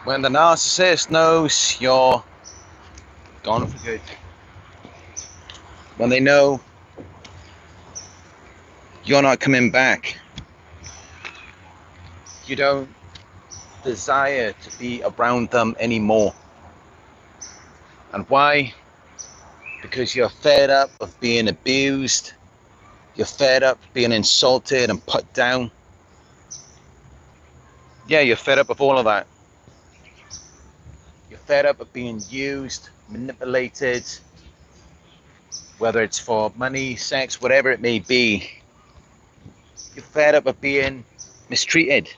When the narcissist knows you're gone for good, when they know you're not coming back, you don't desire to be around them anymore. And why? Because you're fed up of being abused, you're fed up of being insulted and put down. Yeah, you're fed up of all of that. You're fed up of being used, manipulated, whether it's for money, sex, whatever it may be. You're fed up of being mistreated,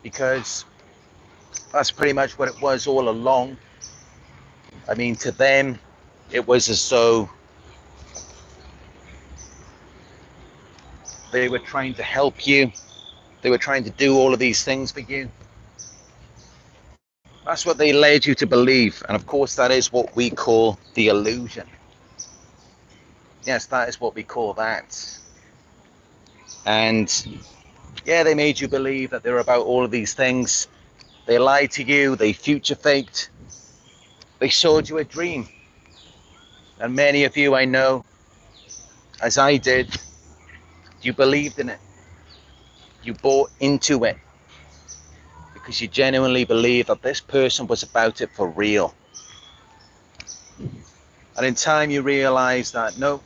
because that's pretty much what it was all along. I mean, to them, it was as though they were trying to help you. They were trying to do all of these things for you. That's what they led you to believe. And of course, that is what we call the illusion. Yes, that is what we call that. And yeah, they made you believe that they're about all of these things. They lied to you, they future faked, they sold you a dream. And many of you, I know, as I did, you believed in it. You bought into it because you genuinely believed that this person was about it for real. And in time you realize that no,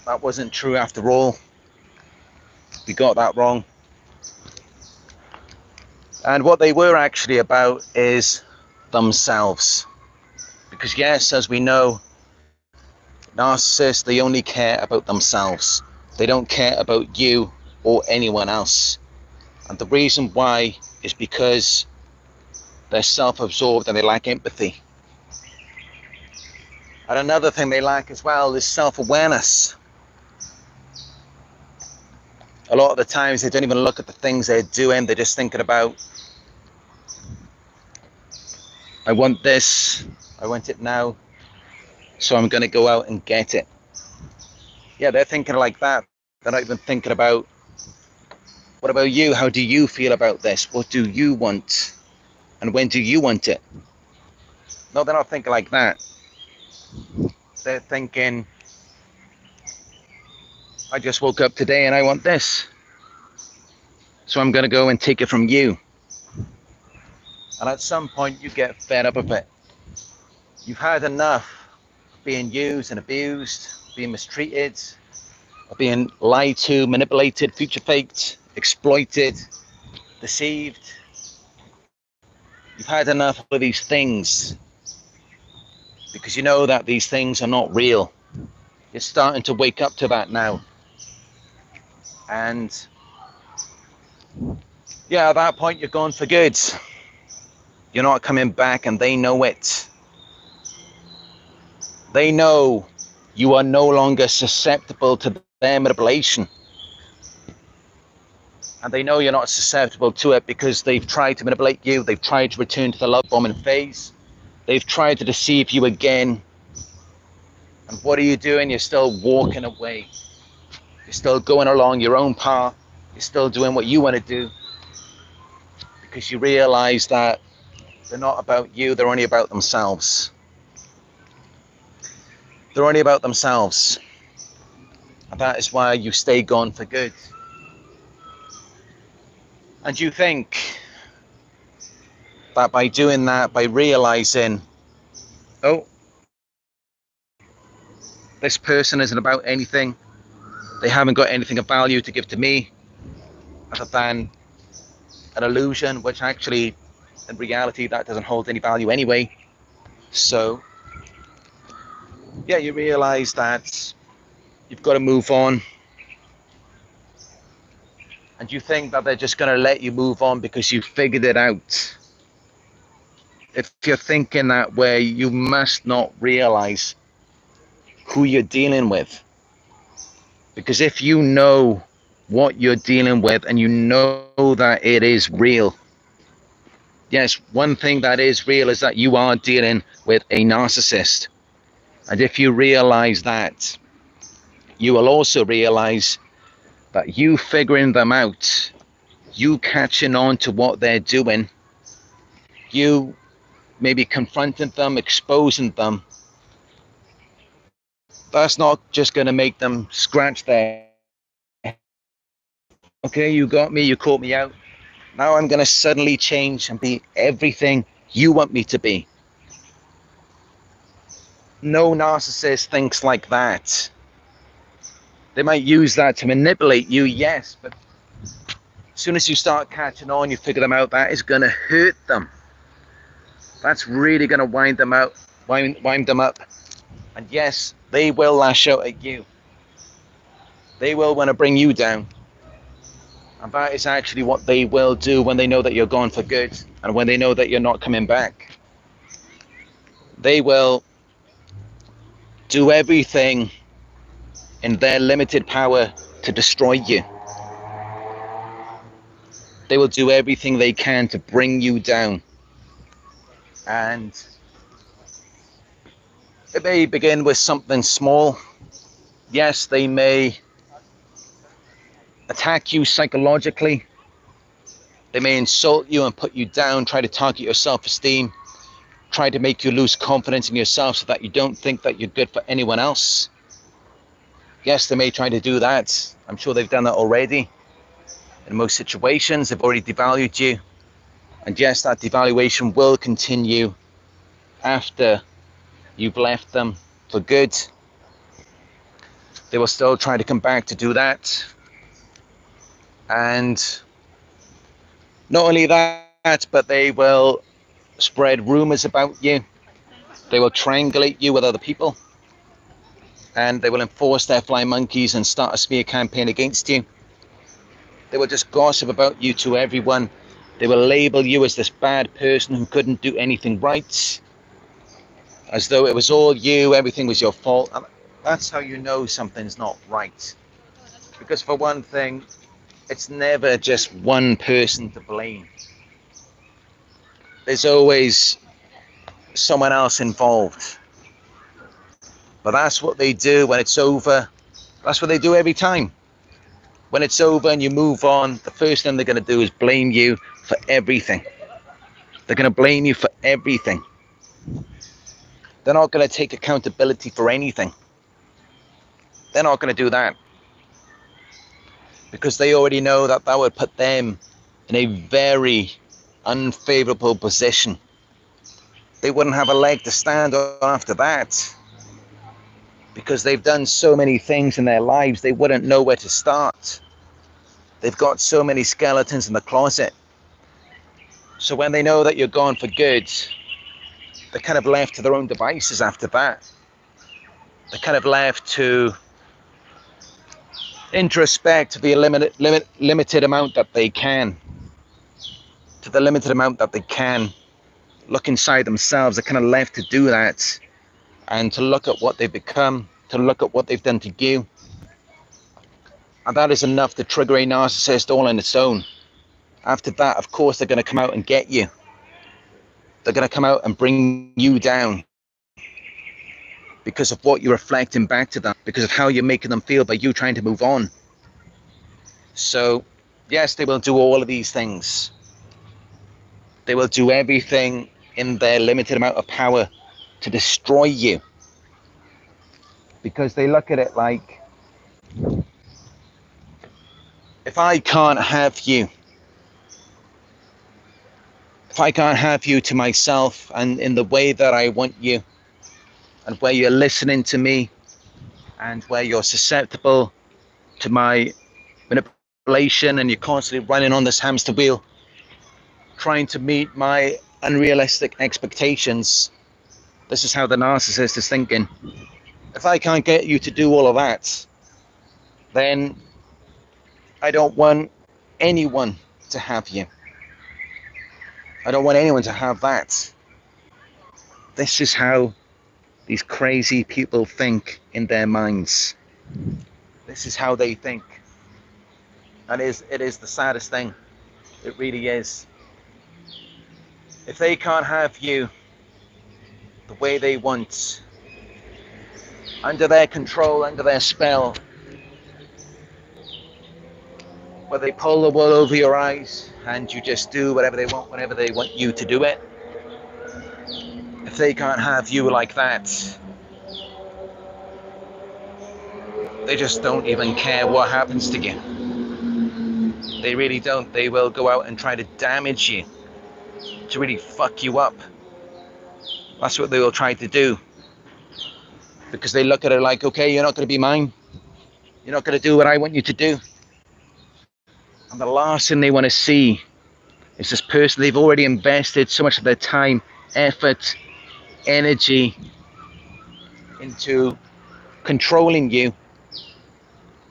that wasn't true after all. We got that wrong. And what they were actually about is themselves. Because yes, as we know, narcissists, they only care about themselves. They don't care about you or anyone else. And the reason why is because they're self-absorbed and they lack empathy. And another thing they lack as well is self-awareness. A lot of the times they don't even look at the things they're doing. They're just thinking about, I want this, I want it now, so I'm going to go out and get it. Yeah, they're thinking like that. They're not even thinking about, what about you? How do you feel about this? What do you want? And when do you want it? No, they're not thinking like that. They're thinking, I just woke up today and I want this, so I'm going to go and take it from you. And at some point you get fed up of it. You've had enough of being used and abused, being mistreated, of being lied to, manipulated, future faked, exploited, deceived. You've had enough of these things because you know that these things are not real. You're starting to wake up to that now. And yeah, at that point you're gone for good. You're not coming back, and they know it. They know you are no longer susceptible to their manipulation. And they know you're not susceptible to it because they've tried to manipulate you. They've tried to return to the love bombing phase. They've tried to deceive you again. And what are you doing? You're still walking away. You're still going along your own path. You're still doing what you want to do, because you realize that they're not about you. They're only about themselves. They're only about themselves. And that is why you stay gone for good. And you think that by doing that, by realizing, oh, this person isn't about anything, they haven't got anything of value to give to me other than an illusion, which actually, in reality, that doesn't hold any value anyway. So, yeah, you realize that you've got to move on. And you think that they're just going to let you move on because you figured it out. If you're thinking that way, you must not realize who you're dealing with. Because if you know what you're dealing with and you know that it is real, yes, one thing that is real is that you are dealing with a narcissist. And if you realize that, you will also realize that you figuring them out, you catching on to what they're doing, you maybe confronting them, exposing them, that's not just going to make them scratch their, okay, you got me, you caught me out. Now I'm going to suddenly change and be everything you want me to be. No narcissist thinks like that. They might use that to manipulate you, yes, but as soon as you start catching on, you figure them out, that is going to hurt them. That's really going to wind them up. And yes, they will lash out at you. They will want to bring you down. And that is actually what they will do when they know that you're gone for good and when they know that you're not coming back. They will do everything in their limited power to destroy you. They will do everything they can to bring you down. And it may begin with something small. Yes, they may attack you psychologically. They may insult you and put you down, try to target your self-esteem, try to make you lose confidence in yourself so that you don't think that you're good for anyone else. Yes, they may try to do that. I'm sure they've done that already. In most situations, they've already devalued you. And yes, that devaluation will continue after you've left them for good. They will still try to come back to do that. And not only that, but they will spread rumors about you. They will triangulate you with other people. And they will enforce their flying monkeys and start a smear campaign against you. They will just gossip about you to everyone. They will label you as this bad person who couldn't do anything right, as though it was all you, everything was your fault. And that's how you know something's not right. Because for one thing, it's never just one person to blame. There's always someone else involved. But that's what they do when it's over. That's what they do every time. When it's over and you move on, the first thing they're going to do is blame you for everything. They're going to blame you for everything. They're not going to take accountability for anything. They're not going to do that. Because they already know that that would put them in a very unfavorable position. They wouldn't have a leg to stand on after that. Because they've done so many things in their lives, they wouldn't know where to start. They've got so many skeletons in the closet. So when they know that you're gone for good, they're kind of left to their own devices after that. They're kind of left to introspect to the limited amount that they can. To the limited amount that they can. Look inside themselves. They're kind of left to do that. And to look at what they've become. To look at what they've done to you. And that is enough to trigger a narcissist all on its own. After that, of course, they're going to come out and get you. They're going to come out and bring you down. Because of what you're reflecting back to them. Because of how you're making them feel by you trying to move on. So, yes, they will do all of these things. They will do everything in their limited amount of power to destroy you. Because they look at it like, if I can't have you, if I can't have you to myself and in the way that I want you, and where you're listening to me, and where you're susceptible to my manipulation, and you're constantly running on this hamster wheel, trying to meet my unrealistic expectations, this is how the narcissist is thinking. If I can't get you to do all of that, then I don't want anyone to have you. I don't want anyone to have that. This is how these crazy people think in their minds. This is how they think. And it is the saddest thing. It really is. If they can't have you the way they want, under their control, under their spell, where they pull the wool over your eyes and you just do whatever they want whenever they want you to do it, if they can't have you like that, they just don't even care what happens to you. They really don't. They will go out and try to damage you, to really fuck you up. That's what they will try to do. Because they look at it like, okay, you're not going to be mine. You're not going to do what I want you to do. And the last thing they want to see is this person they've already invested so much of their time, effort, energy into controlling you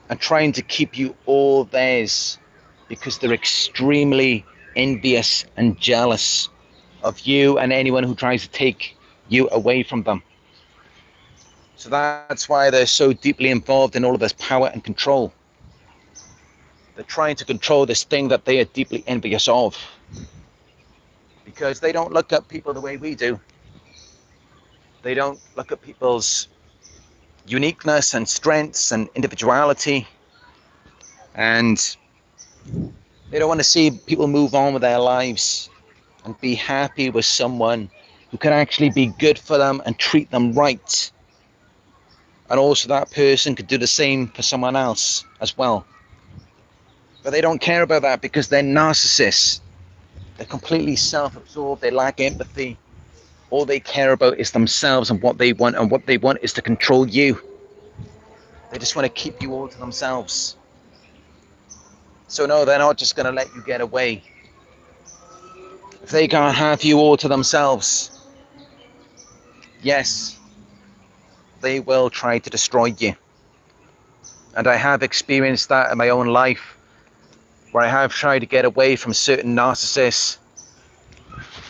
and trying to keep you all theirs, because they're extremely envious and jealous of you and anyone who tries to take you away from them. So that's why they're so deeply involved in all of this power and control. They're trying to control this thing that they are deeply envious of, because they don't look at people the way we do. They don't look at people's uniqueness and strengths and individuality, and they don't want to see people move on with their lives and be happy with someone who can actually be good for them and treat them right. And also that person could do the same for someone else as well. But they don't care about that because they're narcissists. They're completely self-absorbed. They lack empathy. All they care about is themselves and what they want. And what they want is to control you. They just want to keep you all to themselves. So no, they're not just going to let you get away. If they can't have you all to themselves, yes, they will try to destroy you. And I have experienced that in my own life, where I have tried to get away from certain narcissists.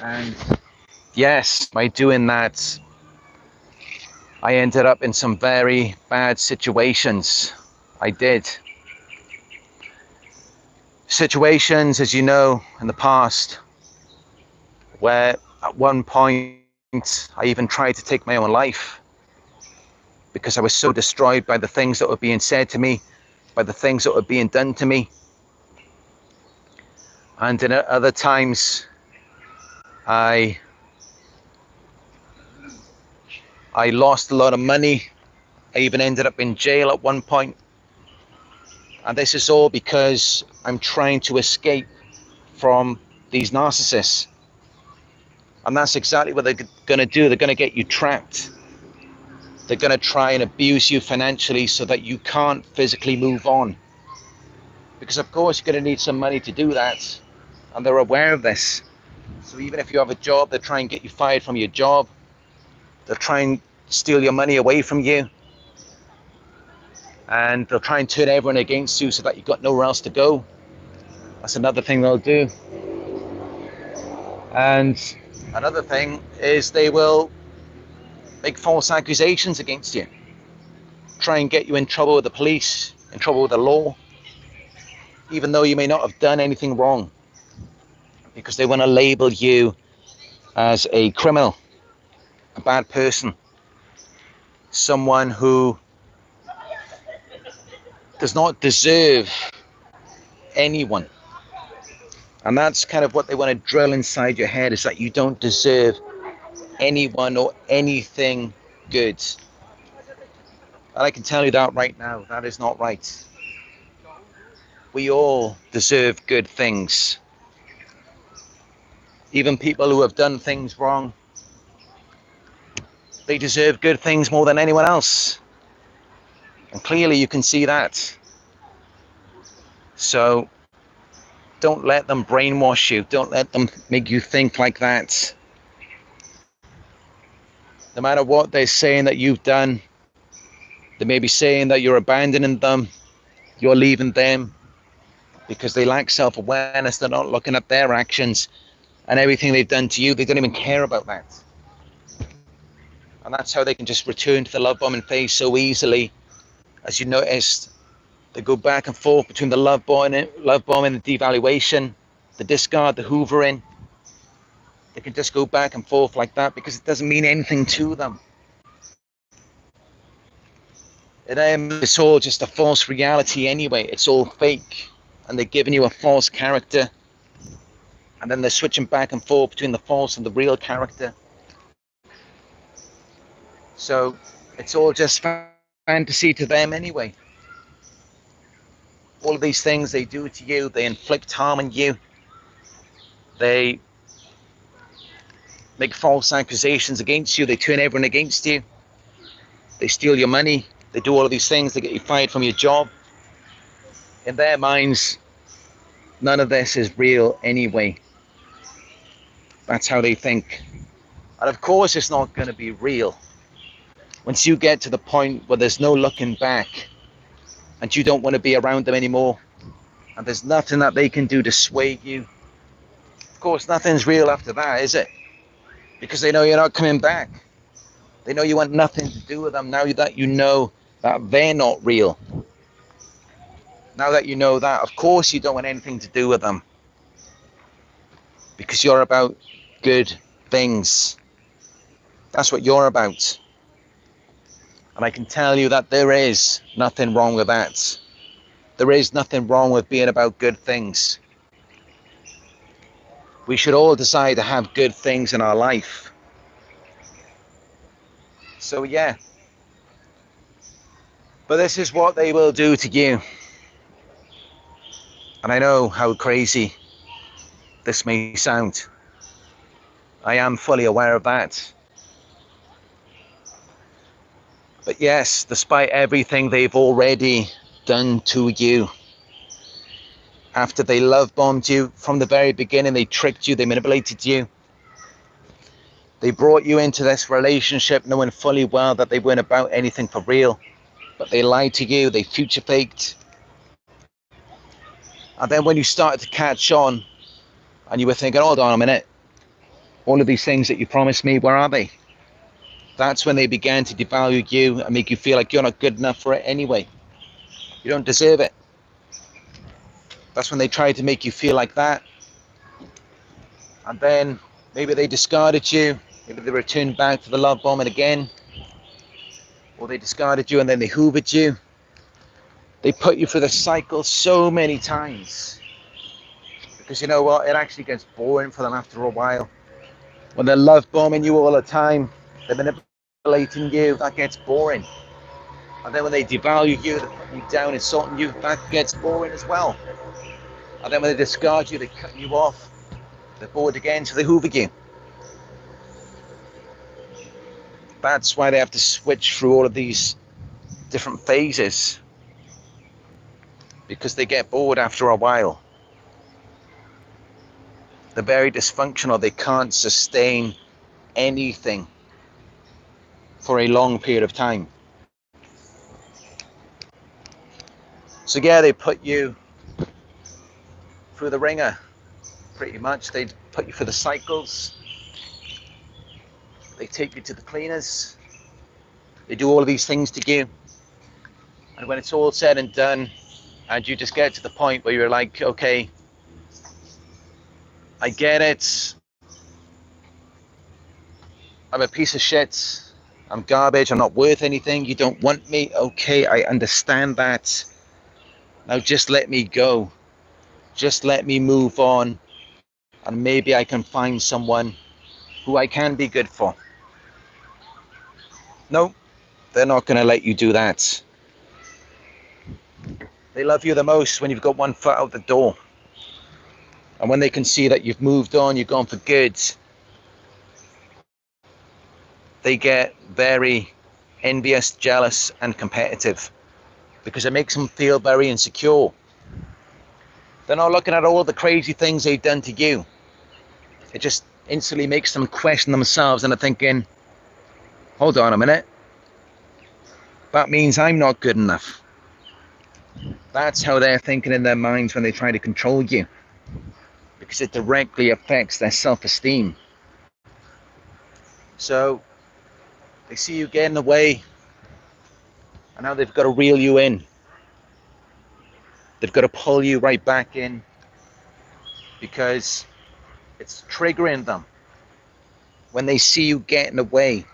And yes, by doing that, I ended up in some very bad situations. I did. Situations, as you know, in the past, where at one point I even tried to take my own life, because I was so destroyed by the things that were being said to me, by the things that were being done to me. And in other times, I lost a lot of money. I even ended up in jail at one point. And this is all because I'm trying to escape from these narcissists. And that's exactly what they're going to do. They're going to get you trapped. They're going to try and abuse you financially so that you can't physically move on. Because of course you're going to need some money to do that. And they're aware of this. So even if you have a job, they'll try and get you fired from your job. They'll try and steal your money away from you. And they'll try and turn everyone against you so that you've got nowhere else to go. That's another thing they'll do. And another thing is they will make false accusations against you. Try and get you in trouble with the police, in trouble with the law, even though you may not have done anything wrong. Because they want to label you as a criminal, a bad person, someone who does not deserve anyone. And that's kind of what they want to drill inside your head, is that you don't deserve anyone or anything good. And I can tell you that right now, that is not right. We all deserve good things. Even people who have done things wrong, they deserve good things more than anyone else. And clearly you can see that. So don't let them brainwash you. Don't let them make you think like that. No matter what they're saying that you've done, they may be saying that you're abandoning them, you're leaving them, because they lack self-awareness. They're not looking at their actions and everything they've done to you. They don't even care about that. And that's how they can just return to the love bombing phase so easily. As you noticed, they go back and forth between the love bombing, the devaluation, the discard, the hoovering. They can just go back and forth like that because it doesn't mean anything to them. It's all just a false reality anyway. It's all fake. And they're giving you a false character. And then they're switching back and forth between the false and the real character. So it's all just fantasy to them anyway. All of these things they do to you, they inflict harm on you. They make false accusations against you. They turn everyone against you. They steal your money. They do all of these things. They get you fired from your job. In their minds, none of this is real anyway. That's how they think. And of course, it's not going to be real. Once you get to the point where there's no looking back and you don't want to be around them anymore, and there's nothing that they can do to sway you, of course, nothing's real after that, is it? Because they know you're not coming back. They know you want nothing to do with them now that you know that they're not real. Now that you know that, of course you don't want anything to do with them. Because you're about good things. That's what you're about. And I can tell you that there is nothing wrong with that. There is nothing wrong with being about good things. We should all decide to have good things in our life. So yeah. But this is what they will do to you. And I know how crazy this may sound. I am fully aware of that. But yes, despite everything they've already done to you, after they love bombed you from the very beginning, they tricked you, they manipulated you. They brought you into this relationship knowing fully well that they weren't about anything for real. But they lied to you, they future faked. And then when you started to catch on and you were thinking, hold on a minute, all of these things that you promised me, where are they? That's when they began to devalue you and make you feel like you're not good enough for it anyway. You don't deserve it. That's when they tried to make you feel like that. And then maybe they discarded you. Maybe they returned back for the love bombing again. Or they discarded you and then they hoovered you. They put you through the cycle so many times. Because you know what? It actually gets boring for them after a while. When they're love bombing you all the time, they're manipulating you, that gets boring. And then when they devalue you, they're putting you down, insulting you, that gets boring as well. And then when they discard you, they're cutting you off. They're bored again, so they hoover you. That's why they have to switch through all of these different phases. Because they get bored after a while. They're very dysfunctional. They can't sustain anything for a long period of time. So yeah, they put you through the ringer, pretty much. They put you through the cycles. They take you to the cleaners. They do all of these things to you. And when it's all said and done, and you just get to the point where you're like, okay, I get it. I'm a piece of shit. I'm garbage. I'm not worth anything. You don't want me. Okay, I understand that. Now just let me go. Just let me move on. And maybe I can find someone who I can be good for. No, they're not going to let you do that. They love you the most when you've got one foot out the door. And when they can see that you've moved on, you've gone for good, they get very envious, jealous, and competitive because it makes them feel very insecure. They're not looking at all the crazy things they've done to you. It just instantly makes them question themselves and they're thinking, hold on a minute, that means I'm not good enough. That's how they're thinking in their minds when they try to control you, because it directly affects their self-esteem. So they see you getting away, and now they've got to reel you in. They've got to pull you right back in because it's triggering them when they see you getting away.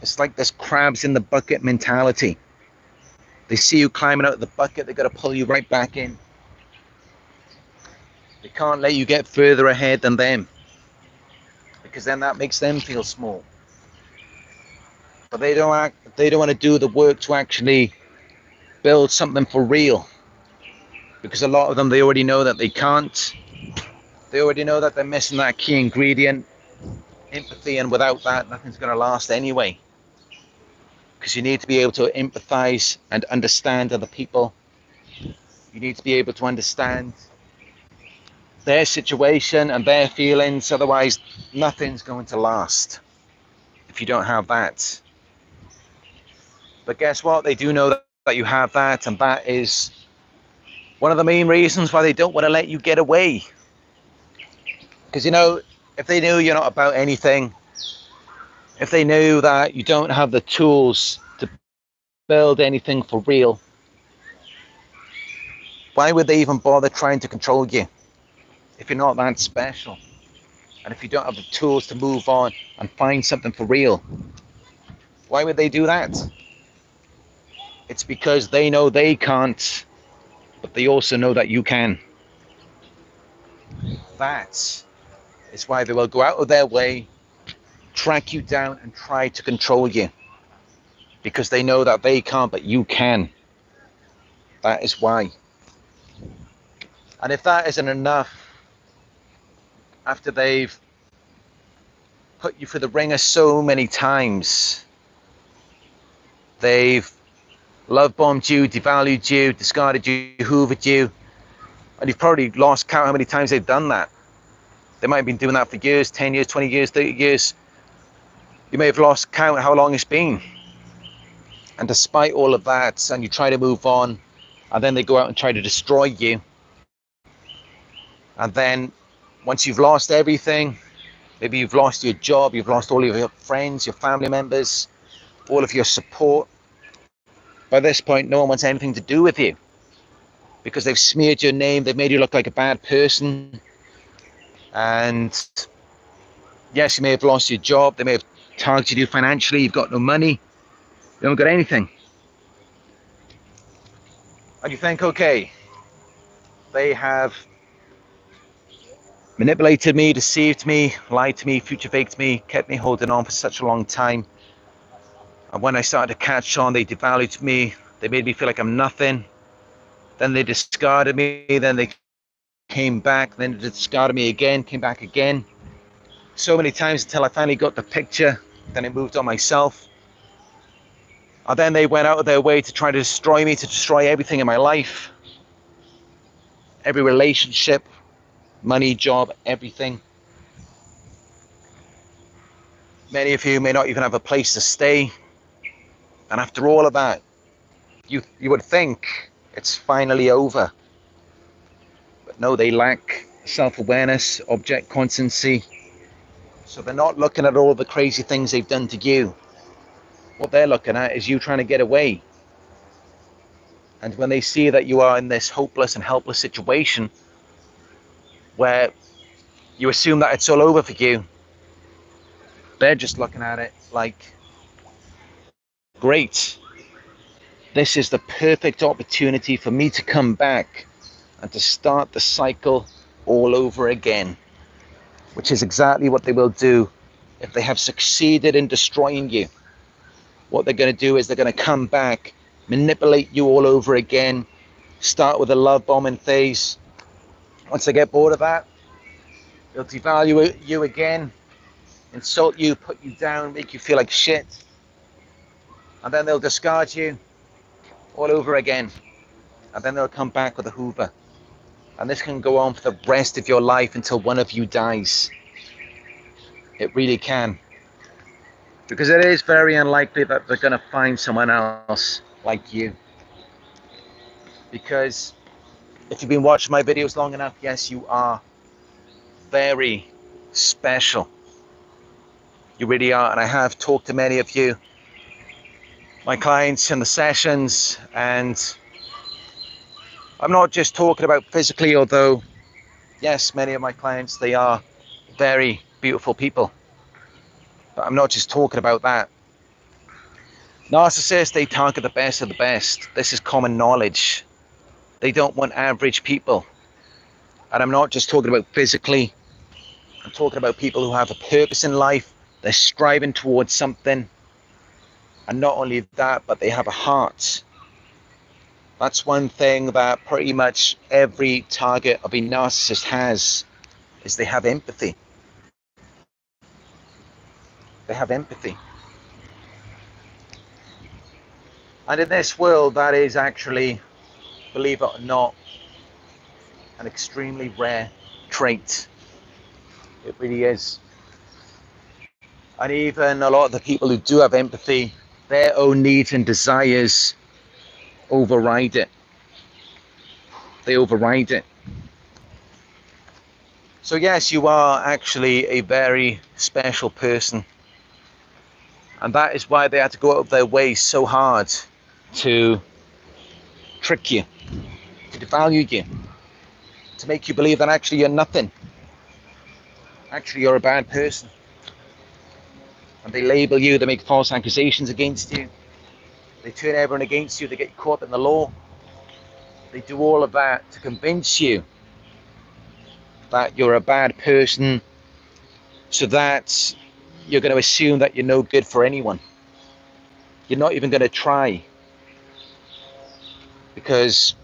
It's like this crabs in the bucket mentality. They see you climbing out of the bucket, they've got to pull you right back in. They can't let you get further ahead than them, because then that makes them feel small. but they don't want to do the work to actually build something for real, because a lot of them, they already know that they can't. They already know that they're missing that key ingredient, empathy, and without that, nothing's going to last anyway. Because you need to be able to empathize and understand other people. You need to be able to understand their situation and their feelings. Otherwise, nothing's going to last if you don't have that. But guess what? They do know that you have that, and that is one of the main reasons why they don't want to let you get away. Because, you know, if they knew you're not about anything, if they knew that you don't have the tools to build anything for real, why would they even bother trying to control you if you're not that special? And if you don't have the tools to move on and find something for real, why would they do that? It's because they know they can't, but they also know that you can. That is why they will go out of their way, track you down, and try to control you. Because they know that they can't, but you can. That is why. And if that isn't enough, after they've put you through the ringer so many times, they've love bombed you, devalued you, discarded you, hoovered you, and you've probably lost count how many times they've done that. They might have been doing that for years, 10 years, 20 years, 30 years. You may have lost count how long it's been. And despite all of that, and you try to move on, and then they go out and try to destroy you. And then once you've lost everything, maybe you've lost your job, you've lost all of your friends, your family members, all of your support. By this point, no one wants anything to do with you, because they've smeared your name, they've made you look like a bad person. And yes, you may have lost your job, they may have targeted you financially, you've got no money, you haven't got anything. And you think, okay, they have manipulated me, deceived me, lied to me, future faked me, kept me holding on for such a long time. And when I started to catch on, they devalued me, they made me feel like I'm nothing. Then they discarded me, then they came back, then they discarded me again, came back again. So many times until I finally got the picture, then I moved on myself. And then they went out of their way to try to destroy me, to destroy everything in my life. Every relationship, money, job, everything. Many of you may not even have a place to stay. And after all of that, you would think it's finally over. But no, they lack self-awareness, object constancy. So they're not looking at all the crazy things they've done to you. What they're looking at is you trying to get away. And when they see that you are in this hopeless and helpless situation where you assume that it's all over for you, they're just looking at it like, great, this is the perfect opportunity for me to come back and to start the cycle all over again, which is exactly what they will do if they have succeeded in destroying you. What they're going to do is they're going to come back, manipulate you all over again, start with a love bombing phase. Once they get bored of that, they'll devalue you again, insult you, put you down, make you feel like shit, and then they'll discard you all over again, and then they'll come back with a hoover. And this can go on for the rest of your life until one of you dies. It really can. Because it is very unlikely that they're going to find someone else like you. Because if you've been watching my videos long enough, yes, you are very special. You really are. And I have talked to many of you, my clients in the sessions, and I'm not just talking about physically, although yes, many of my clients, they are very beautiful people. But I'm not just talking about that. Narcissists, they target the best of the best. This is common knowledge. They don't want average people. And I'm not just talking about physically. I'm talking about people who have a purpose in life. They're striving towards something. And not only that, but they have a heart. That's one thing that pretty much every target of a narcissist has, is they have empathy. They have empathy. And in this world, that is actually, believe it or not, an extremely rare trait. It really is. And even a lot of the people who do have empathy, their own needs and desires override it. They override it. So yes, you are actually a very special person. And that is why they had to go out of their way so hard to trick you, to devalue you, to make you believe that actually you're nothing. Actually, you're a bad person. And they label you, they make false accusations against you. They turn everyone against you, they get you caught in the law. They do all of that to convince you that you're a bad person, so that you're going to assume that you're no good for anyone. You're not even going to try. Because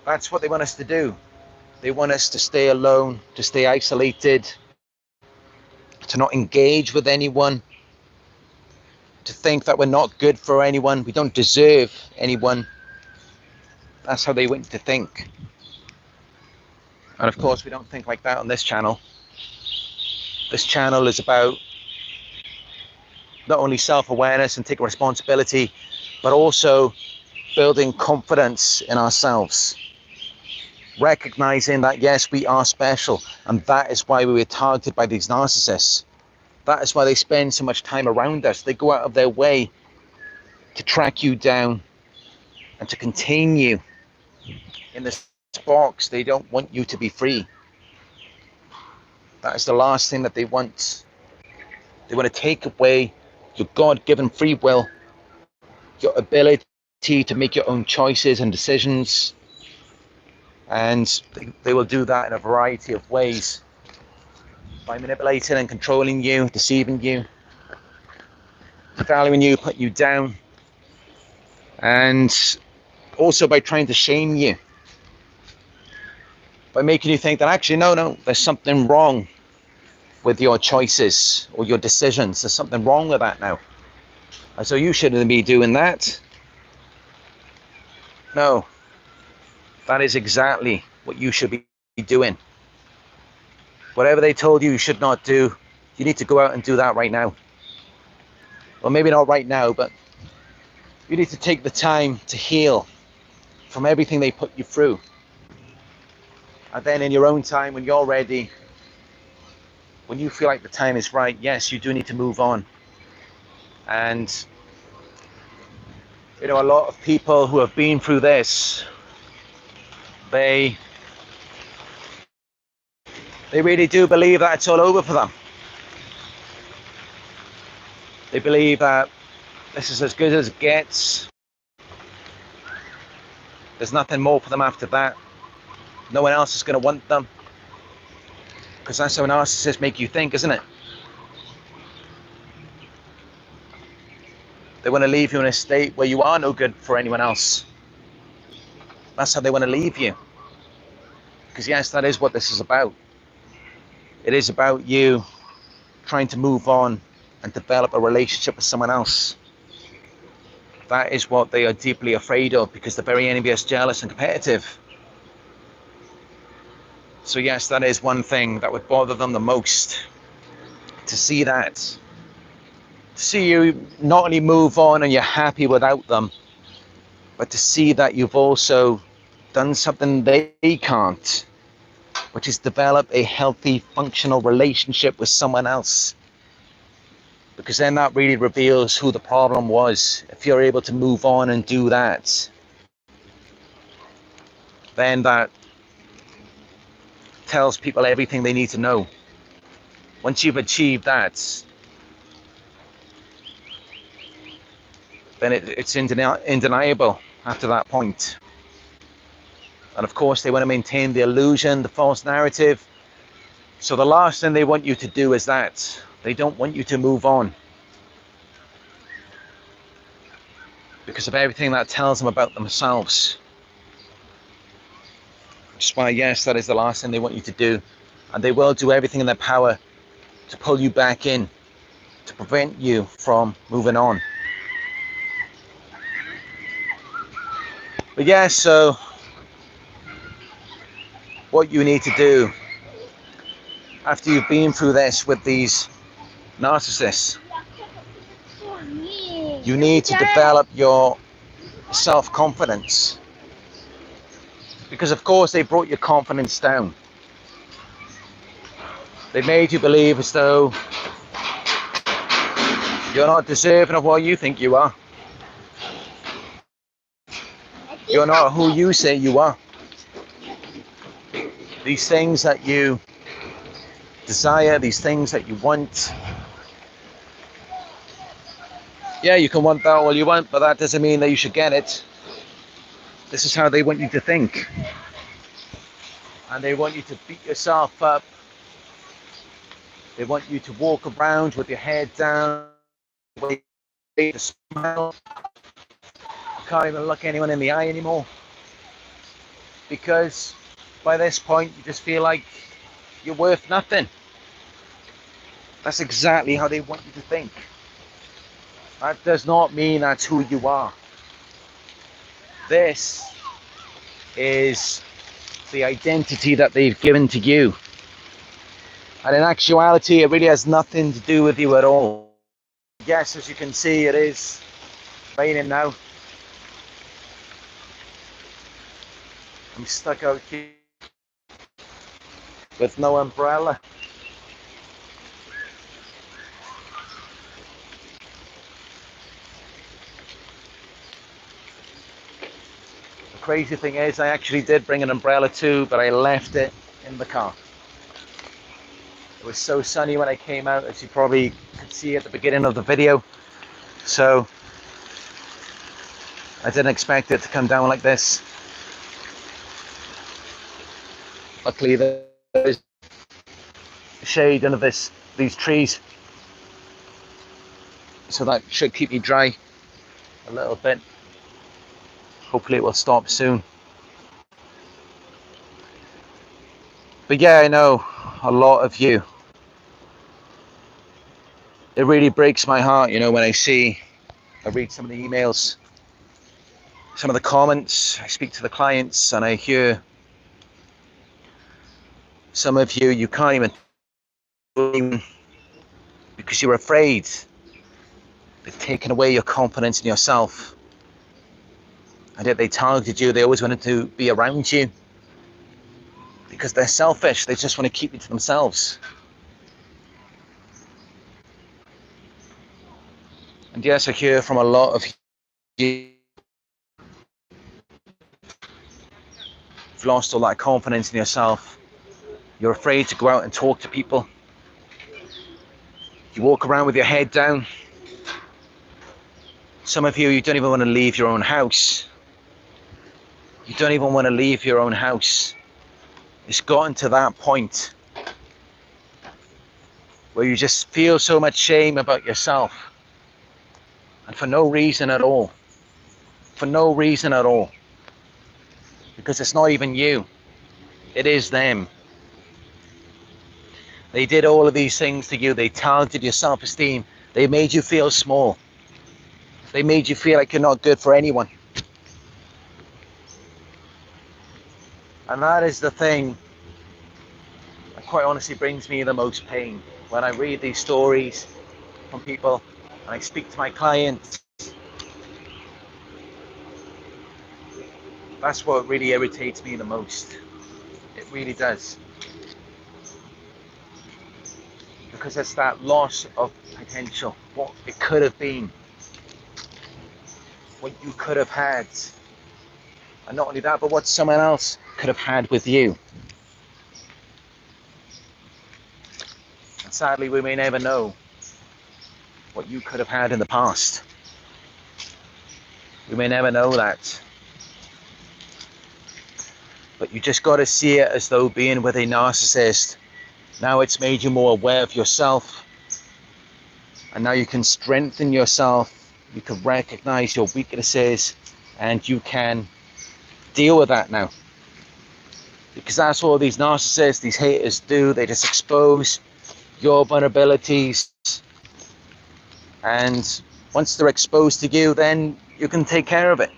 that's what they want us to do. They want us to stay alone, to stay isolated, to not engage with anyone, to think that we're not good for anyone, we don't deserve anyone. That's how they want you to think. And of course, we don't think like that on this channel. This channel is about not only self-awareness and taking responsibility, but also building confidence in ourselves. Recognizing that, yes, we are special, and that is why we were targeted by these narcissists. That is why they spend so much time around us. They go out of their way to track you down and to contain you in this box. They don't want you to be free. That is the last thing that they want. They want to take away your God-given free will, your ability to make your own choices and decisions. And they will do that in a variety of ways, by manipulating and controlling you, deceiving you, devaluing you, putting you down, and also by trying to shame you, by making you think that actually, no, there's something wrong with your choices or your decisions. There's something wrong with that now. And so you shouldn't be doing that. No, that is exactly what you should be doing. Whatever they told you should not do, you need to go out and do that right now. Well, maybe not right now, but you need to take the time to heal from everything they put you through. And then in your own time, when you're ready, when you feel like the time is right, yes, you do need to move on. And, you know, a lot of people who have been through this, they really do believe that it's all over for them. They believe that this is as good as it gets. There's nothing more for them after that. No one else is going to want them. Because that's how narcissists make you think, isn't it? They want to leave you in a state where you are no good for anyone else. That's how they want to leave you. Because yes, that is what this is about. It is about you trying to move on and develop a relationship with someone else. That is what they are deeply afraid of, because they're very envious, jealous, and competitive. So yes, that is one thing that would bother them the most. To see that. To see you not only move on and you're happy without them, but to see that you've also done something they can't, which is develop a healthy, functional relationship with someone else. Because then that really reveals who the problem was. If you're able to move on and do that, then that tells people everything they need to know. Once you've achieved that, then it's undeniable after that point. And of course, they want to maintain the illusion, the false narrative. So the last thing they want you to do is that. They don't want you to move on. because of everything that tells them about themselves. Which is why, yes, that is the last thing they want you to do. And they will do everything in their power to pull you back in, to prevent you from moving on. But yeah, so what you need to do after you've been through this with these narcissists, you need to develop your self-confidence. Because of course they brought your confidence down. They made you believe as though you're not deserving of what you think you are. You're not who you say you are. These things that you desire, these things that you want. Yeah, you can want that all you want, but that doesn't mean that you should get it. This is how they want you to think. And they want you to beat yourself up. They want you to walk around with your head down, to smile. You can't even look anyone in the eye anymore. Because by this point, you just feel like you're worth nothing. That's exactly how they want you to think. That does not mean that's who you are. This is the identity that they've given to you. And in actuality, it really has nothing to do with you at all. Yes, as you can see, it is raining now. I'm stuck out here with no umbrella. The crazy thing is, I actually did bring an umbrella too, but I left it in the car. It was so sunny when I came out, as you probably could see at the beginning of the video. So I didn't expect it to come down like this. Luckily there's shade under these trees, so that should keep me dry a little bit. Hopefully it will stop soon. But yeah, I know a lot of you, it really breaks my heart, you know, when I read some of the emails, some of the comments, I speak to the clients and I hear some of you, you can't even because you're afraid. They've taken away your confidence in yourself. And yet they targeted you, they always wanted to be around you. Because they're selfish, they just want to keep you to themselves. And yes, I hear from a lot of you, you've lost all that confidence in yourself. You're afraid to go out and talk to people. You walk around with your head down. Some of you, you don't even want to leave your own house. You don't even want to leave your own house. It's gotten to that point where you just feel so much shame about yourself. And for no reason at all. For no reason at all. Because it's not even you. It is them. They did all of these things to you. They targeted your self-esteem. They made you feel small. They made you feel like you're not good for anyone. And that is the thing that quite honestly brings me the most pain. When I read these stories from people and I speak to my clients, that's what really irritates me the most. It really does. Because it's that loss of potential, what it could have been, what you could have had. And not only that, but what someone else could have had with you. And sadly, we may never know what you could have had in the past. We may never know that. But you just got to see it as though being with a narcissist, now it's made you more aware of yourself. And now you can strengthen yourself You can recognize your weaknesses, and you can deal with that now. Because that's all these narcissists, these haters do. They just expose your vulnerabilities. And once they're exposed to you, then you can take care of it.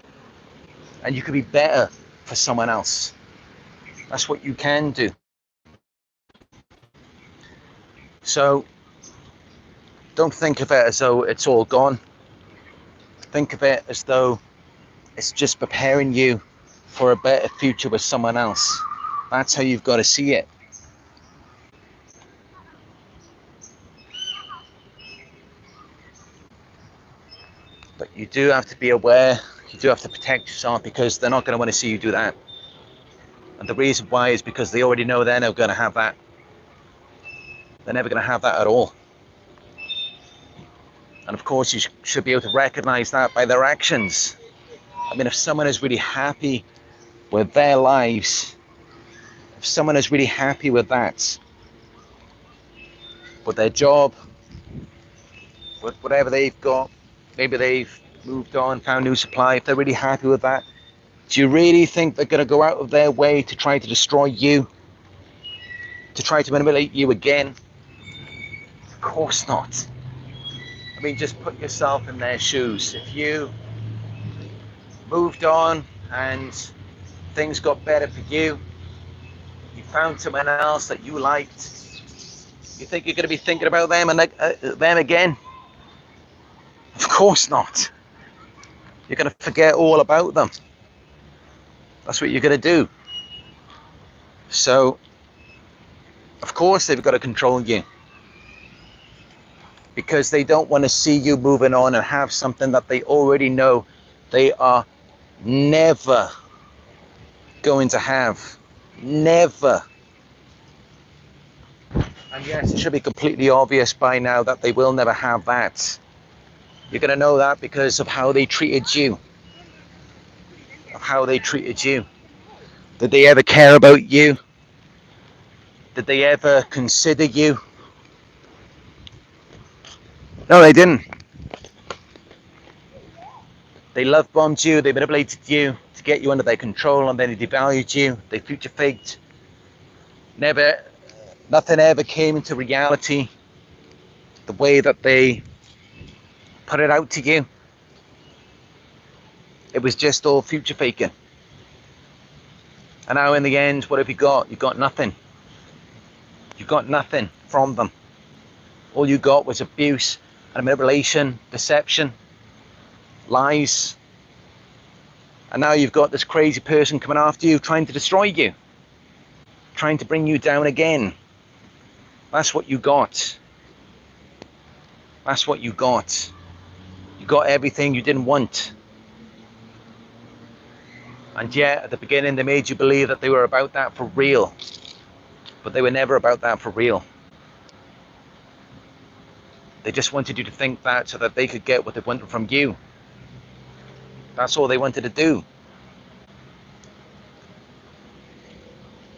And you can be better for someone else. That's what you can do. So don't think of it as though it's all gone. Think of it as though it's just preparing you for a better future with someone else. That's how you've got to see it. But you do have to be aware, you do have to protect yourself, because they're not going to want to see you do that. And the reason why is because they already know they're never going to have that. They're never going to have that at all. And of course, you should be able to recognize that by their actions. I mean, if someone is really happy with their lives, if someone is really happy with that, with their job, with whatever they've got, maybe they've moved on, found new supply, if they're really happy with that, do you really think they're going to go out of their way to try to destroy you? To try to manipulate you again? Of course not. I mean, just put yourself in their shoes. If you moved on and things got better for you, you found someone else that you liked, you think you're going to be thinking about them and them again? Of course not. You're going to forget all about them. That's what you're going to do. So, of course they've got to control you, because they don't want to see you moving on and have something that they already know they are never going to have. Never. And yes, it should be completely obvious by now that they will never have that. You're going to know that because of how they treated you. Of how they treated you. Did they ever care about you? Did they ever consider you? No, they didn't. They love bombed you, they manipulated you to get you under their control, and then they devalued you, they future faked. Nothing ever came into reality the way that they put it out to you. It was just all future faking. And now in the end, what have you got? You got nothing. You got nothing from them. All you got was abuse and manipulation, deception, lies. And now you've got this crazy person coming after you, trying to destroy you, trying to bring you down again. That's what you got. That's what you got. You got everything you didn't want. And yet, at the beginning, they made you believe that they were about that for real. But they were never about that for real. They just wanted you to think that so that they could get what they wanted from you. That's all they wanted to do.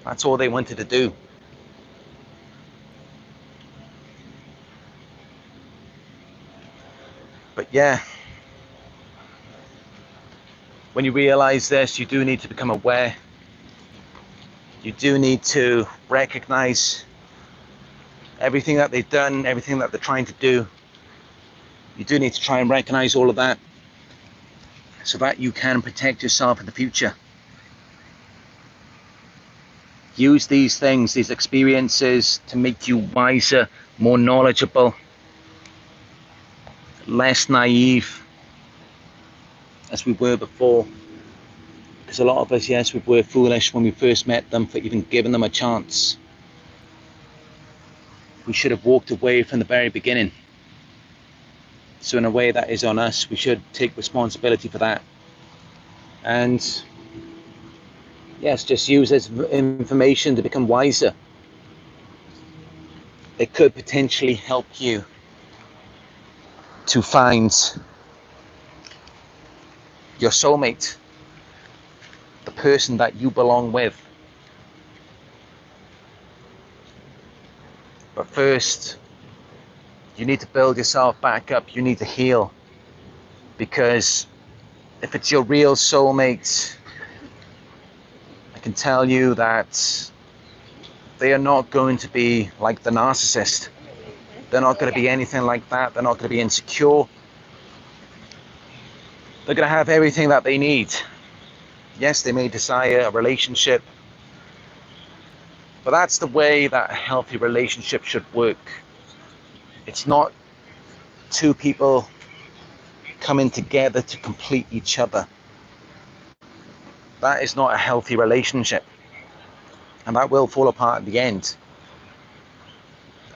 That's all they wanted to do. But yeah, when you realize this, you do need to become aware. You do need to recognize everything that they've done, everything that they're trying to do. You do need to try and recognize all of that so that you can protect yourself in the future. Use these things, these experiences, to make you wiser, more knowledgeable, less naive as we were before. Because a lot of us, yes, we were foolish when we first met them for even giving them a chance. We should have walked away from the very beginning. So in a way, that is on us. We should take responsibility for that. And yes, just use this information to become wiser. It could potentially help you to find your soulmate, the person that you belong with. But first, you need to build yourself back up. You need to heal. Because if it's your real soulmate, I can tell you that they are not going to be like the narcissist. They're not going to be anything like that. They're not going to be insecure. They're going to have everything that they need. Yes, they may desire a relationship, but that's the way that a healthy relationship should work. It's not two people coming together to complete each other. That is not a healthy relationship, and that will fall apart at the end.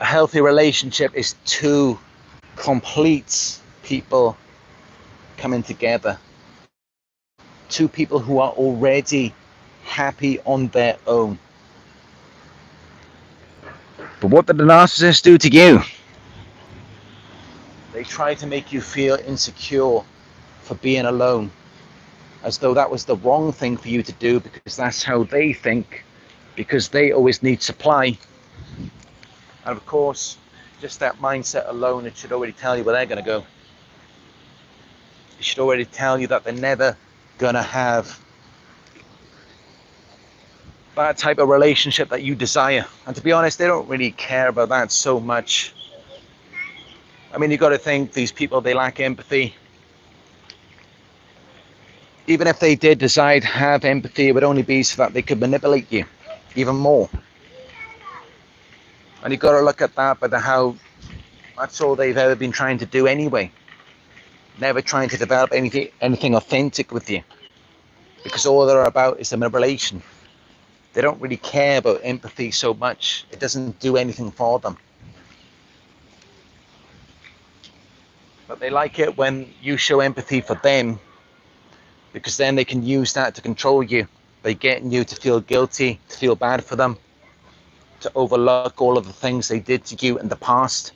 A healthy relationship is two complete people coming together. Two people who are already happy on their own. But what did the narcissist do to you? They try to make you feel insecure for being alone, as though that was the wrong thing for you to do because that's how they think, because they always need supply. And of course, just that mindset alone, it should already tell you where they're going to go. It should already tell you that they're never going to have that type of relationship that you desire. And to be honest, they don't really care about that so much. I mean, you've got to think, these people, they lack empathy. Even if they did decide to have empathy, it would only be so that they could manipulate you even more. And you've got to look at that, but how that's all they've ever been trying to do anyway. Never trying to develop anything authentic with you. Because all they're about is the manipulation. They don't really care about empathy so much. It doesn't do anything for them. But they like it when you show empathy for them, because then they can use that to control you by getting you to feel guilty, to feel bad for them, to overlook all of the things they did to you in the past.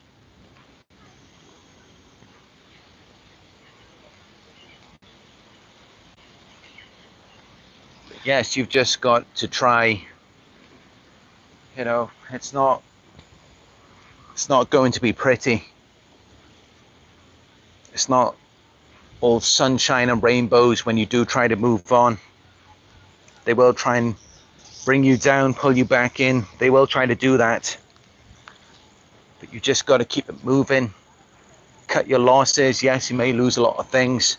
But yes, you've just got to try, it's not going to be pretty. It's not all sunshine and rainbows when you do try to move on. They will try and bring you down, pull you back in. They will try to do that. But you just got to keep it moving. Cut your losses. Yes, you may lose a lot of things.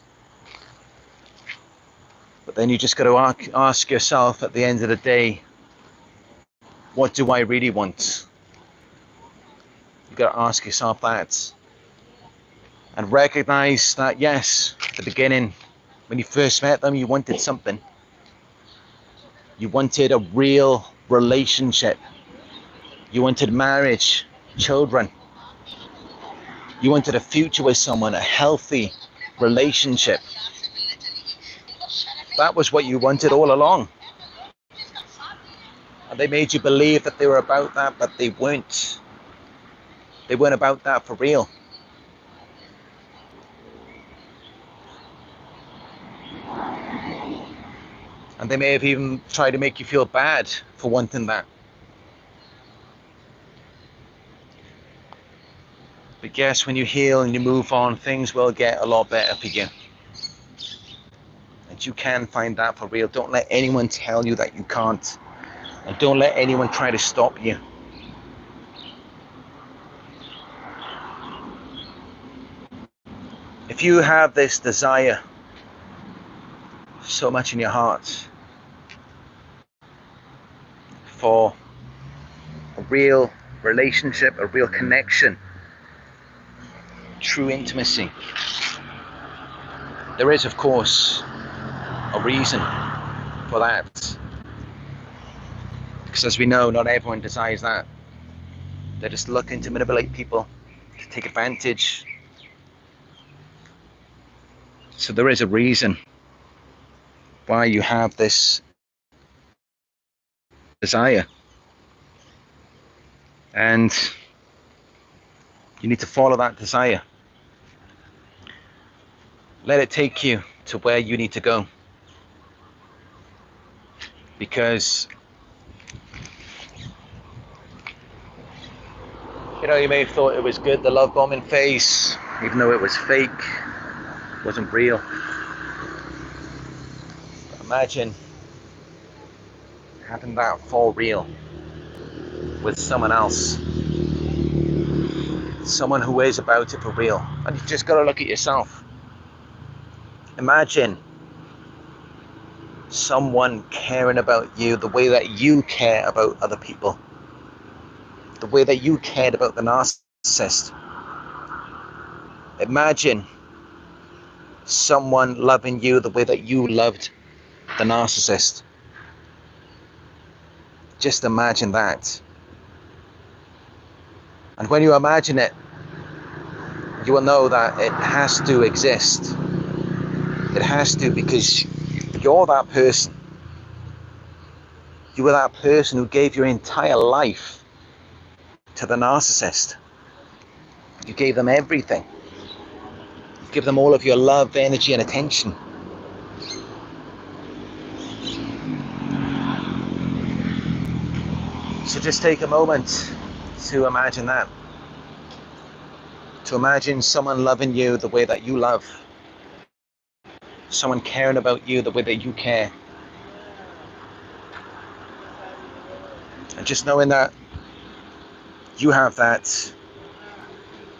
But then you just got to ask yourself at the end of the day, what do I really want? You've got to ask yourself that. And recognize that, yes, at the beginning, when you first met them, you wanted something. You wanted a real relationship. You wanted marriage, children. You wanted a future with someone, a healthy relationship. That was what you wanted all along. And they made you believe that they were about that, but they weren't. They weren't about that for real. And they may have even tried to make you feel bad for wanting that. But yes, when you heal and you move on, things will get a lot better for you. And you can find that for real. Don't let anyone tell you that you can't. And don't let anyone try to stop you. If you have this desire so much in your heart for a real relationship, a real connection, true intimacy, there is, of course, a reason for that. Because as we know, not everyone desires that. They're just looking to manipulate people, to take advantage. So there is a reason why you have this desire. And you need to follow that desire. Let it take you to where you need to go. Because, you may have thought it was good, the love bombing phase, even though it was fake. wasn't real. Imagine having that for real with someone else, someone who is about it for real. And you've just got to look at yourself. Imagine someone caring about you the way that you care about other people, the way that you cared about the narcissist. Imagine someone loving you the way that you loved the narcissist. Just imagine that. And when you imagine it, you will know that it has to exist. It has to, because you're that person. You were that person who gave your entire life to the narcissist. You gave them everything. You give them all of your love, energy, and attention. So just take a moment to imagine that. To imagine someone loving you the way that you love. Someone caring about you the way that you care. And just knowing that you have that,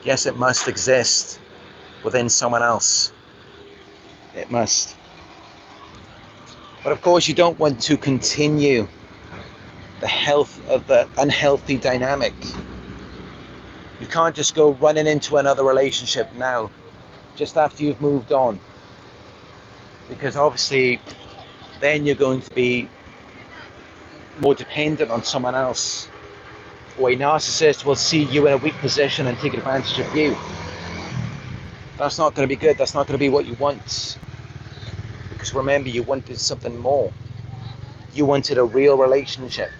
yes, it must exist within someone else. It must. But of course, you don't want to continue the health of the unhealthy dynamic. You can't just go running into another relationship now, just after you've moved on. Because obviously, then you're going to be more dependent on someone else. Or a narcissist will see you in a weak position and take advantage of you. That's not going to be good. That's not going to be what you want. Because remember, you wanted something more. You wanted a real relationship.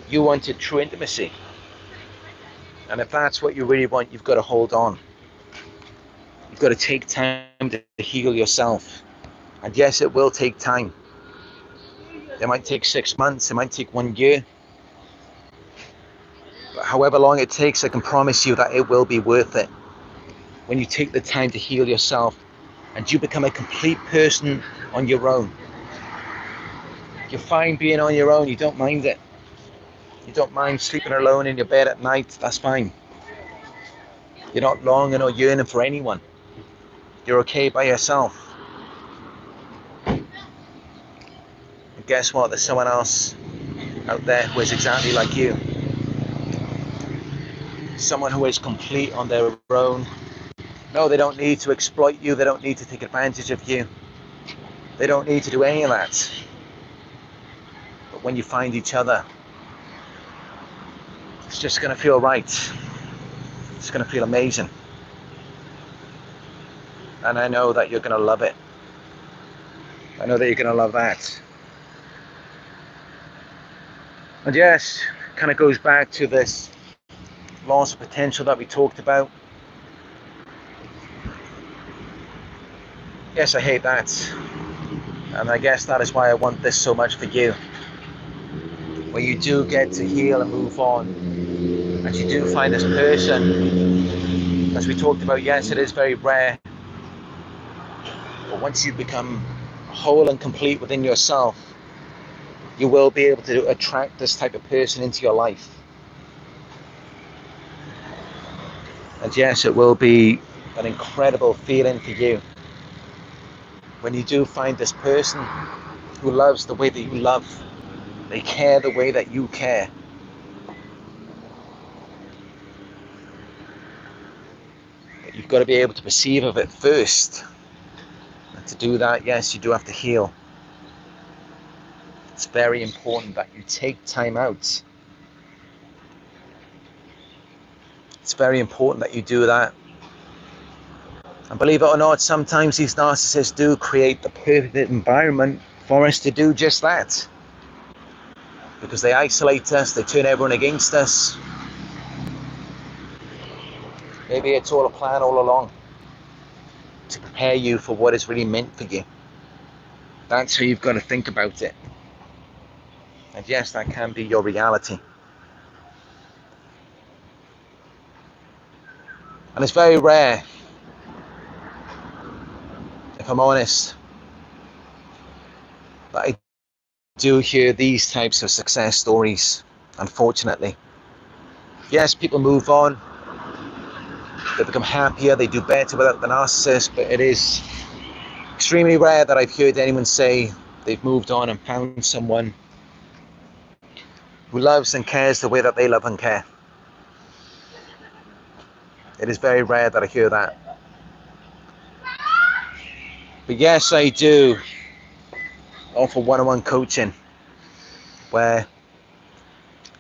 You wanted true intimacy. And if that's what you really want, you've got to hold on. You've got to take time to heal yourself. And yes, it will take time. It might take 6 months. It might take 1 year. But however long it takes, I can promise you that it will be worth it. When you take the time to heal yourself and you become a complete person on your own. You're fine being on your own. You don't mind it. You don't mind sleeping alone in your bed at night. That's fine. You're not longing or yearning for anyone. You're okay by yourself. And guess what? There's someone else out there who is exactly like you. Someone who is complete on their own. No, they don't need to exploit you. They don't need to take advantage of you. They don't need to do any of that. But when you find each other, it's just going to feel right. It's going to feel amazing. And I know that you're going to love it. I know that you're going to love that. And yes, it kind of goes back to this loss of potential that we talked about. Yes, I hate that. And I guess that is why I want this so much for you. When you do get to heal and move on, and you do find this person, as we talked about, yes, it is very rare. But once you become whole and complete within yourself, you will be able to attract this type of person into your life. And yes, it will be an incredible feeling for you when you do find this person who loves the way that you love. They care the way that you care. But you've got to be able to perceive of it first. And to do that, yes, you do have to heal. It's very important that you take time out. It's very important that you do that. And believe it or not, sometimes these narcissists do create the perfect environment for us to do just that. Because they isolate us, they turn everyone against us. Maybe it's all a plan all along to prepare you for what is really meant for you. That's how you've got to think about it. And yes, that can be your reality. And it's very rare I'm honest, that I do hear these types of success stories, unfortunately. Yes, people move on, they become happier, they do better without the narcissist, but it is extremely rare that I've heard anyone say they've moved on and found someone who loves and cares the way that they love and care. It is very rare that I hear that. But yes, I do offer one-on-one coaching where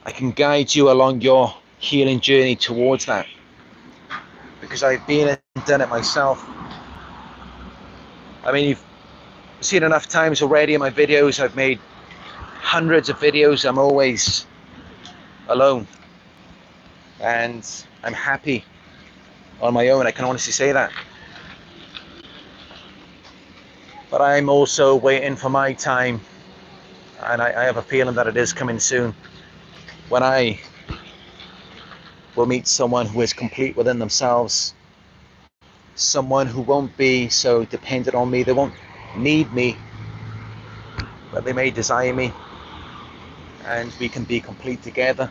I can guide you along your healing journey towards that, because I've been and done it myself. I mean, you've seen enough times already in my videos. I've made hundreds of videos. I'm always alone, and I'm happy on my own. I can honestly say that. But I'm also waiting for my time, and I have a feeling that it is coming soon, when I will meet someone who is complete within themselves, someone who won't be so dependent on me. They won't need me, but they may desire me, and we can be complete together.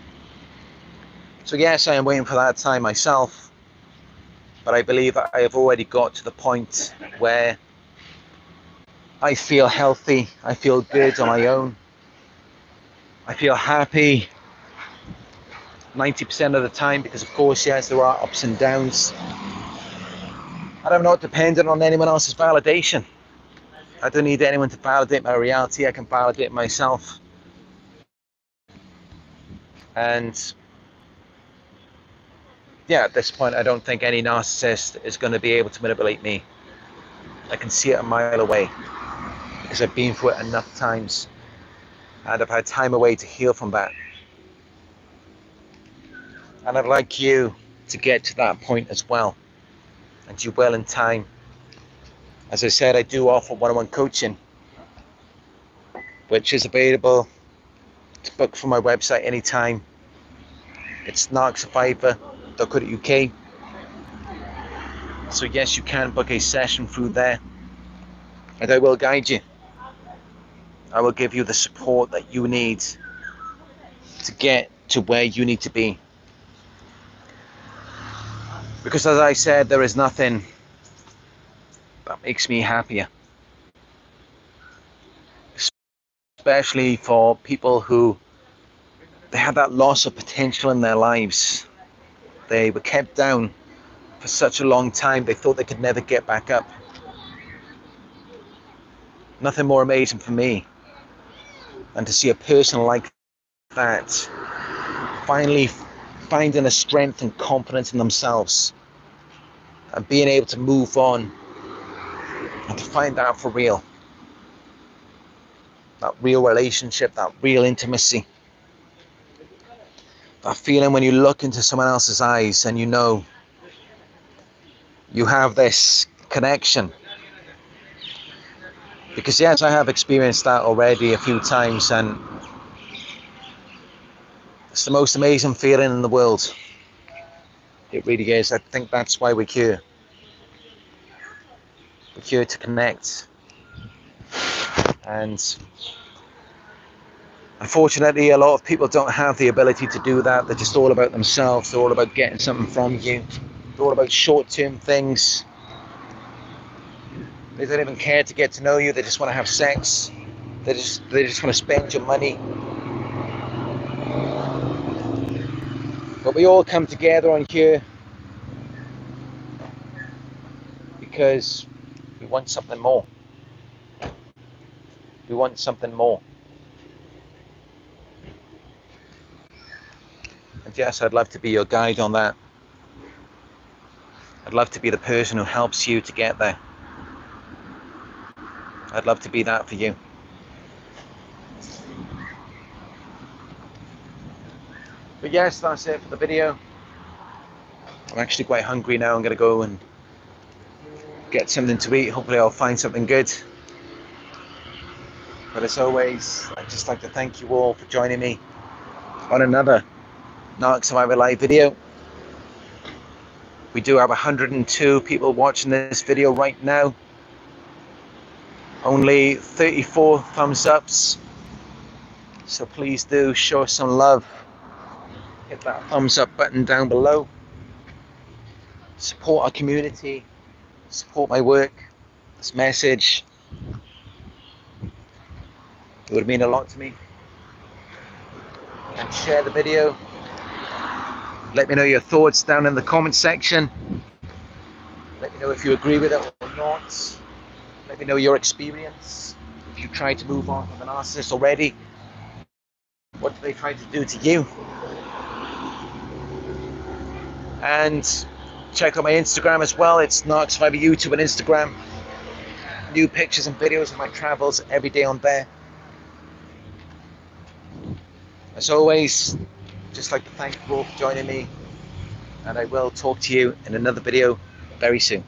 So yes, I am waiting for that time myself, but I believe that I have already got to the point where I feel healthy, I feel good on my own, I feel happy 90% of the time, because of course, yes, there are ups and downs, and I'm not dependent on anyone else's validation. I don't need anyone to validate my reality. I can validate myself. And yeah, at this point, I don't think any narcissist is going to be able to manipulate me. I can see it a mile away, because I've been through it enough times, and I've had time away to heal from that. And I'd like you to get to that point as well, and you will in time. As I said, I do offer one-on-one coaching, which is available to book from my website anytime. It's narcsurvivor.co.uk. So yes, you can book a session through there, and I will guide you. I will give you the support that you need to get to where you need to be. Because as I said, there is nothing that makes me happier. Especially for people who, they had that loss of potential in their lives. They were kept down for such a long time, they thought they could never get back up. Nothing more amazing for me than to see a person like that finally finding a strength and confidence in themselves, and being able to move on and to find out for real. That real relationship, that real intimacy. That feeling when you look into someone else's eyes and you know you have this connection. Because yes, I have experienced that already a few times, and it's the most amazing feeling in the world. It really is. I think that's why we're here. We're here to connect. And unfortunately, a lot of people don't have the ability to do that. They're just all about themselves. They're all about getting something from you. They're all about short-term things. They don't even care to get to know you. They just want to have sex. They just want to spend your money. But we all come together on here because we want something more. We want something more. And yes, I'd love to be your guide on that. I'd love to be the person who helps you to get there. I'd love to be that for you. But yes, that's it for the video. I'm actually quite hungry now. I'm going to go and get something to eat. Hopefully I'll find something good. But as always, I'd just like to thank you all for joining me on another Narc Survivor live video. We do have 102 people watching this video right now. Only 34 thumbs ups, so please do show us some love. Hit that thumbs up button down below. Support our community, support my work, this message. It would mean a lot to me. And share the video. Let me know your thoughts down in the comment section. Let me know if you agree with it or not. Let me know your experience. If you tried to move on from a narcissist already, what do they try to do to you? And check out my Instagram as well. It's Narc Survivor YouTube and Instagram. New pictures and videos of my travels every day on there. As always, just like to thank you all for joining me, and I will talk to you in another video very soon.